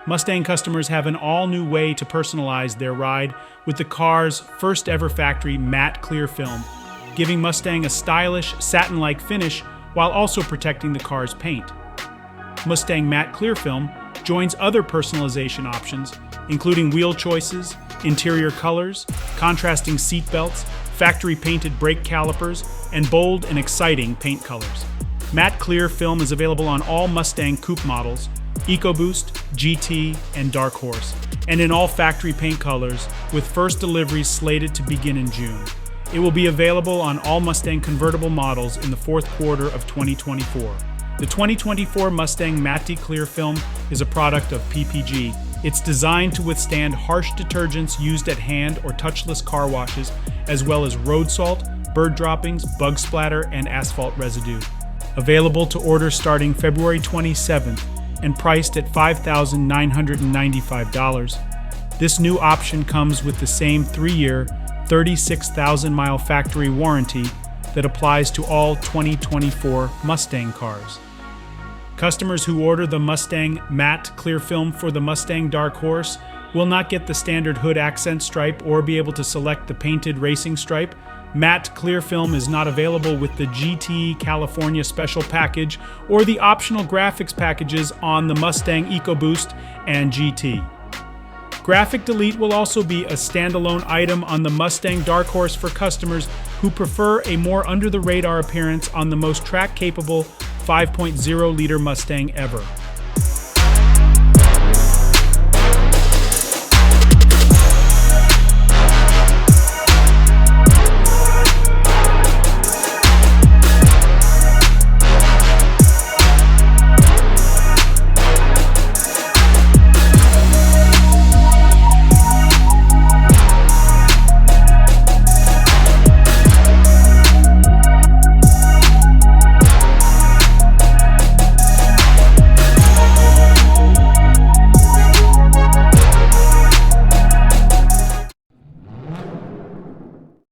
Mustang customers have an all-new way to personalize their ride with the car's first-ever factory matte clear film, giving Mustang a stylish, satin-like finish while also protecting the car's paint. Mustang matte clear film joins other personalization options, including wheel choices, interior colors, contrasting seat belts, factory-painted brake calipers, and bold and exciting paint colors. Matte clear film is available on all Mustang coupe models, EcoBoost, GT, and Dark Horse, and in all factory paint colors, with first deliveries slated to begin in June. It will be available on all Mustang convertible models in the fourth quarter of 2024. The 2024 Mustang Matte Clear Film is a product of PPG. It's designed to withstand harsh detergents used at hand or touchless car washes, as well as road salt, bird droppings, bug splatter, and asphalt residue. Available to order starting February 27th and priced at $5,995. This new option comes with the same 3-year, 36,000-mile factory warranty that applies to all 2024 Mustang cars. Customers who order the Mustang Matte Clear Film for the Mustang Dark Horse will not get the standard hood accent stripe or be able to select the painted racing stripe. Matte Clear Film is not available with the GT California Special Package or the optional graphics packages on the Mustang EcoBoost and GT. Graphic Delete will also be a standalone item on the Mustang Dark Horse for customers who prefer a more under-the-radar appearance on the most track-capable 5.0-liter Mustang ever.